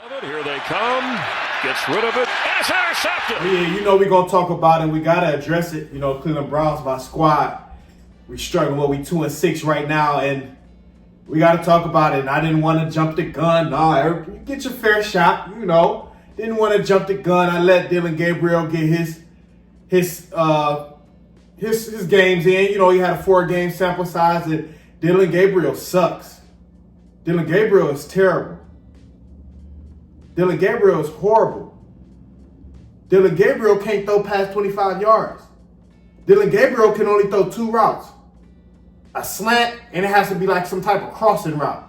Here they come. Gets rid of it. And it's intercepted. Yeah, we're going to talk about it. We got to address it. Cleveland Browns, my squad. We're struggling. We 2-6 right now, and we got to talk about it. And I didn't want to jump the gun. No, you get your fair shot, Didn't want to jump the gun. I let Dillon Gabriel get his games in. He had a 4-game sample size, and Dillon Gabriel sucks. Dillon Gabriel is terrible. Dillon Gabriel is horrible. Dillon Gabriel can't throw past 25 yards. Dillon Gabriel can only throw 2 routes. A slant, and it has to be like some type of crossing route.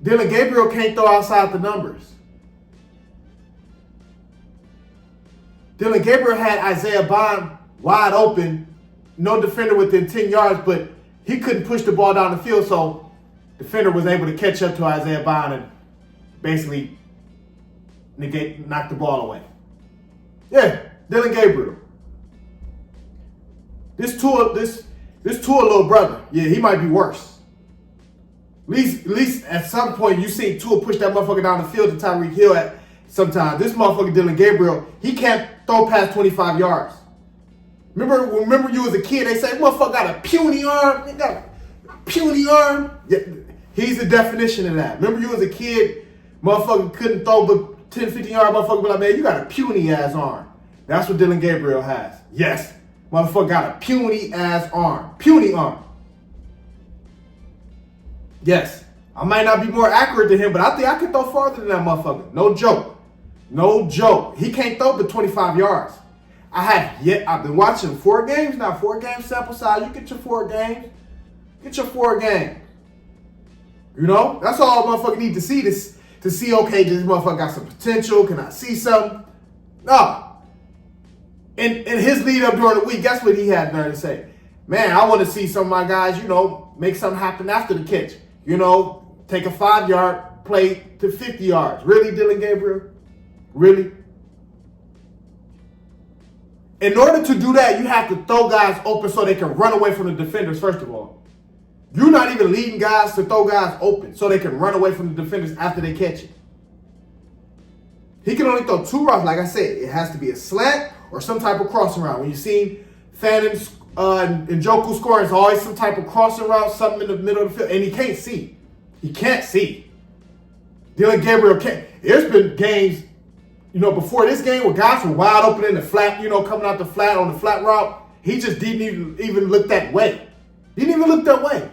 Dillon Gabriel can't throw outside the numbers. Dillon Gabriel had Isaiah Bond wide open, no defender within 10 yards, but he couldn't push the ball down the field, so the defender was able to catch up to Isaiah Bond and basically knock the ball away. Yeah, Dillon Gabriel. This Tua little brother, yeah, he might be worse. At least at some point you see Tua push that motherfucker down the field to Tyreek Hill at sometimes. This motherfucker Dillon Gabriel, he can't throw past 25 yards. Remember you as a kid, they say, motherfucker got a puny arm. He got a puny arm. Yeah, he's the definition of that. Remember you as a kid, motherfucker couldn't throw but 10, 15 yards, motherfucker be like, man, you got a puny ass arm. That's what Dillon Gabriel has. Yes. Motherfucker got a puny ass arm. Puny arm. Yes. I might not be more accurate than him, but I think I can throw farther than that motherfucker. No joke. No joke. He can't throw but 25 yards. I've been watching 4 games now. 4-game sample size. You get your 4 games. Get your 4 games. That's all a motherfucker need to see to see, okay, this motherfucker got some potential. Can I see something? No. In his lead up during the week, guess what he had there to say? Man, I want to see some of my guys, make something happen after the catch. Take a 5-yard play to 50 yards. Really, Dillon Gabriel? Really? In order to do that, you have to throw guys open so they can run away from the defenders, first of all. You're not even leading guys to throw guys open so they can run away from the defenders after they catch it. He can only throw 2 routes. Like I said, it has to be a slant or some type of crossing route. When you see Fannin and Njoku scoring, it's always some type of crossing route, something in the middle of the field, and he can't see. He can't see. Dillon Gabriel can't. There's been games, before this game where guys were wide open in the flat, coming out the flat on the flat route. He just didn't even look that way. Didn't even look that way.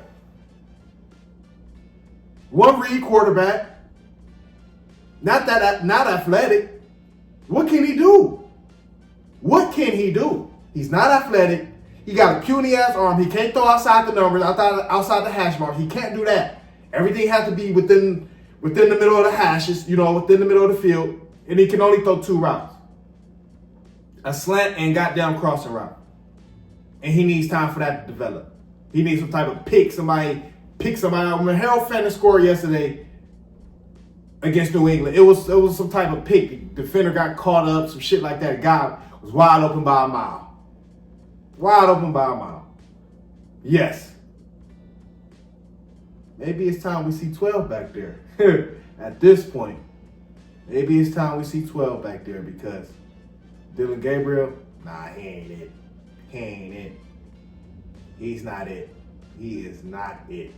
One read quarterback. Not athletic. What can he do? What can he do? He's not athletic. He got a puny ass arm. He can't throw outside the numbers, outside the hash mark. He can't do that. Everything has to be within the middle of the hashes, within the middle of the field. And he can only throw 2 routes. A slant and goddamn crossing route. And he needs time for that to develop. He needs some type of pick. Somebody pick somebody. When Harold Fannin scored yesterday against New England, it was some type of pick. The defender got caught up, some shit like that. The guy was wide open by a mile. Wide open by a mile. Yes. Maybe it's time we see 12 back there. At this point, maybe it's time we see 12 back there because Dillon Gabriel, nah, he ain't it. He ain't it. He's not it. He is not it.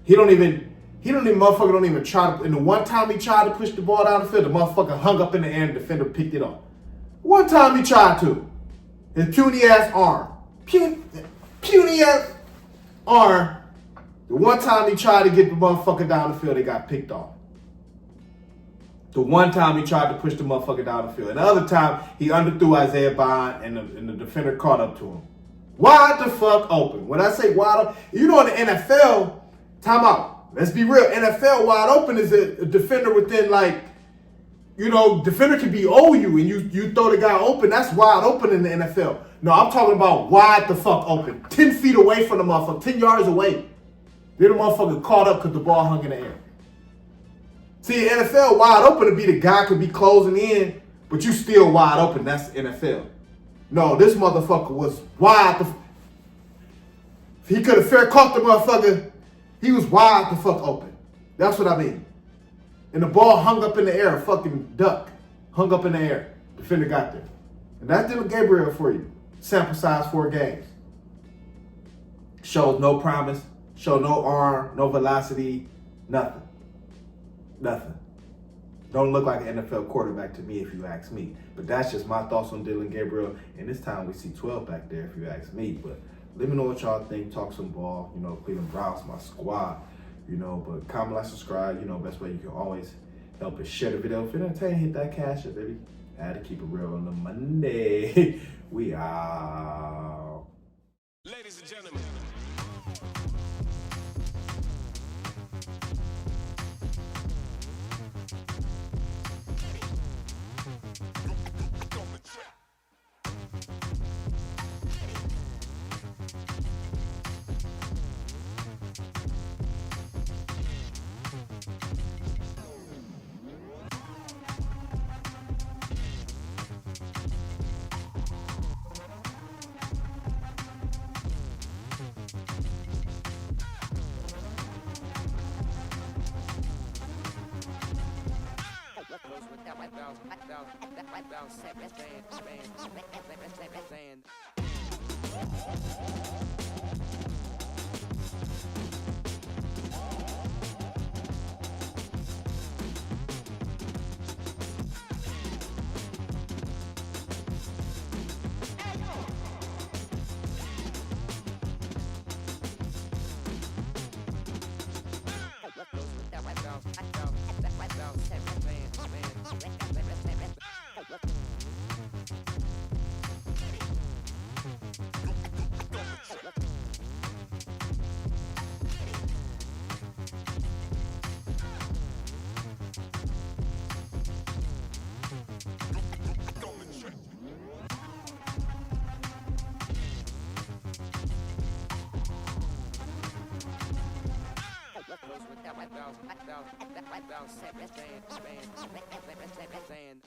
Motherfucker don't even try to, and the one time he tried to push the ball down the field, the motherfucker hung up in the air and the defender picked it up. One time he tried to. His puny ass arm. Puny ass arm. The one time he tried to get the motherfucker down the field, it got picked off. The one time he tried to push the motherfucker down the field. And the other time, he underthrew Isaiah Bond and the defender caught up to him. Wide the fuck open. When I say wide open, in the NFL, timeout. Let's be real. NFL wide open is a defender within defender can be OU and you throw the guy open. That's wide open in the NFL. No, I'm talking about wide the fuck open. 10 feet away from the motherfucker. 10 yards away. Then the motherfucker caught up because the ball hung in the air. See, NFL wide open to be the guy could be closing in, but you still wide open. That's the NFL. No, this motherfucker was wide. He could have fair caught the motherfucker. He was wide the fuck open. That's what I mean. And the ball hung up in the air, fucking duck. Hung up in the air. Defender got there. And that's Dillon Gabriel for you. Sample size 4 games. Shows no promise. Show no arm, no velocity, nothing. Nothing. Don't look like an NFL quarterback to me if you ask me. But that's just my thoughts on Dillon Gabriel. And this time we see 12 back there if you ask me. But let me know what y'all think. Talk some ball. You know, Cleveland Browns, my squad. You know, but comment, like, subscribe. You know, best way you can always help is share the video. If it entertain, hit that cash up, baby. I had to keep it real on the Monday. We out. Ladies and gentlemen. Stand.